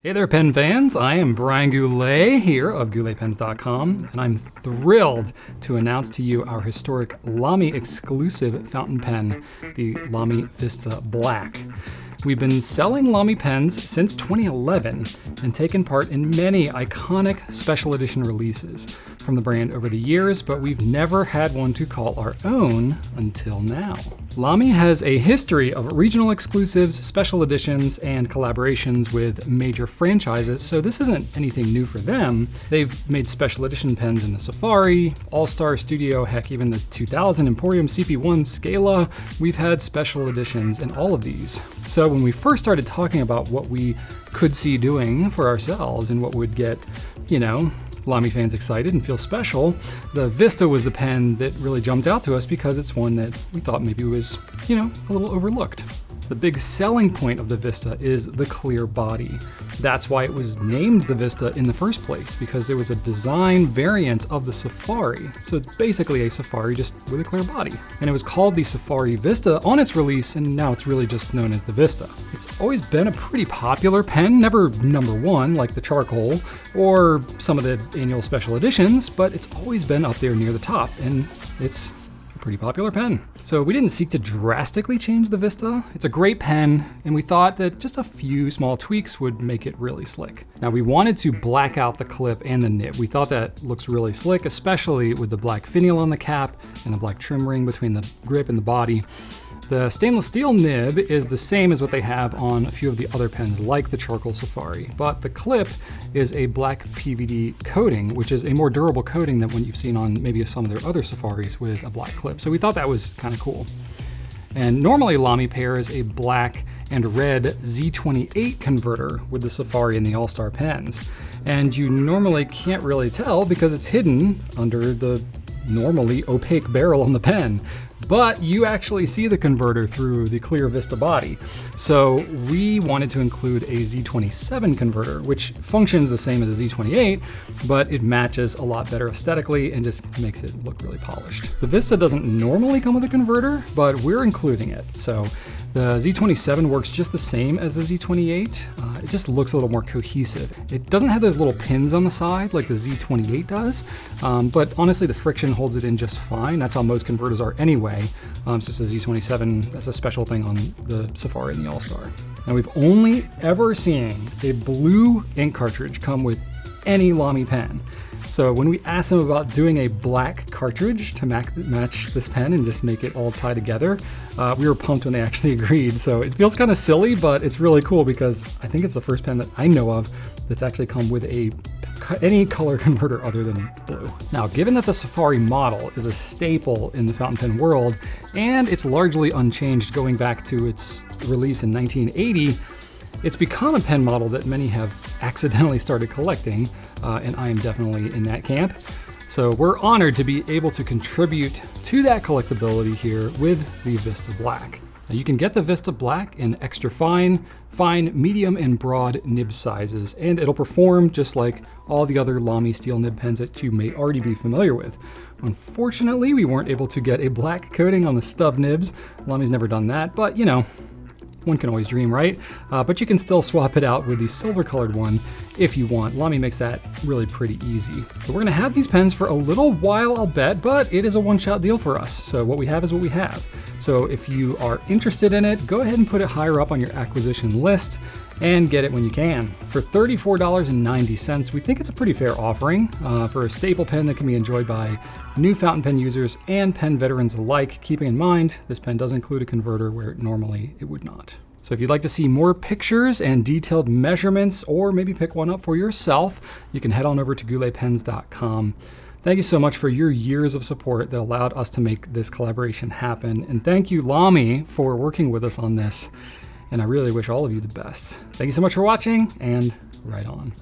Hey there, pen fans. I am Brian Goulet here of GouletPens.com, and I'm thrilled to announce to you our historic LAMY exclusive fountain pen, the LAMY Vista Black. We've been selling LAMY pens since 2011 and taken part in many iconic special edition releases from the brand over the years, but we've never had one to call our own until now. LAMY has a history of regional exclusives, special editions, and collaborations with major franchises, so this isn't anything new for them. They've made special edition pens in the Safari, All-Star Studio, heck, even the 2000 Emporium CP1 Scala. We've had special editions in all of these. So when we first started talking about what we could see doing for ourselves and what would get, LAMY fans excited and feel special, the Vista was the pen that really jumped out to us because it's one that we thought maybe was, a little overlooked. The big selling point of the Vista is the clear body. That's why it was named the Vista in the first place, because it was a design variant of the Safari. So it's basically a Safari just with a clear body. And it was called the Safari Vista on its release, and now it's really just known as the Vista. It's always been a pretty popular pen, never number one like the charcoal or some of the annual special editions, but it's always been up there near the top, and it's a pretty popular pen. So we didn't seek to drastically change the Vista. It's a great pen, and we thought that just a few small tweaks would make it really slick. Now, we wanted to black out the clip and the nib. We thought that looks really slick, especially with the black finial on the cap and the black trim ring between the grip and the body. The stainless steel nib is the same as what they have on a few of the other pens like the Charcoal Safari, but the clip is a black PVD coating, which is a more durable coating than what you've seen on maybe some of their other Safaris with a black clip. So we thought that was kind of cool. And normally LAMY pairs a black and red Z28 converter with the Safari and the All-Star pens. And you normally can't really tell because it's hidden under the normally opaque barrel on the pen, but you actually see the converter through the clear Vista body. So we wanted to include a Z27 converter, which functions the same as a Z28, but it matches a lot better aesthetically and just makes it look really polished. The Vista doesn't normally come with a converter, but we're including it. So the Z27 works just the same as the Z28. It just looks a little more cohesive. It doesn't have those little pins on the side like the Z28 does, but honestly the friction holds it in just fine. That's how most converters are anyway. It's just a Z27, that's a special thing on the Safari and the All-Star. Now, we've only ever seen a blue ink cartridge come with any LAMY pen. So when we asked them about doing a black cartridge to match this pen and just make it all tie together, we were pumped when they actually agreed. So it feels kind of silly, but it's really cool because I think it's the first pen that I know of that's actually come with any color converter other than blue. Now, given that the Safari model is a staple in the fountain pen world, and it's largely unchanged going back to its release in 1980, it's become a pen model that many have accidentally started collecting, and I am definitely in that camp. So we're honored to be able to contribute to that collectability here with the Vista Black. Now, you can get the Vista Black in extra fine, medium, and broad nib sizes, and it'll perform just like all the other LAMY steel nib pens that you may already be familiar with. Unfortunately, we weren't able to get a black coating on the stub nibs. LAMY's never done that, but one can always dream, right? But you can still swap it out with the silver colored one if you want. LAMY makes that really pretty easy. So we're gonna have these pens for a little while, I'll bet, but it is a one-shot deal for us. So what we have is what we have. So if you are interested in it, go ahead and put it higher up on your acquisition list and get it when you can. For $34.90, we think it's a pretty fair offering for a staple pen that can be enjoyed by new fountain pen users and pen veterans alike, keeping in mind this pen does include a converter where normally it would not. So if you'd like to see more pictures and detailed measurements, or maybe pick one up for yourself, you can head on over to gouletpens.com. Thank you so much for your years of support that allowed us to make this collaboration happen. And thank you, LAMY, for working with us on this. And I really wish all of you the best. Thank you so much for watching, and right on.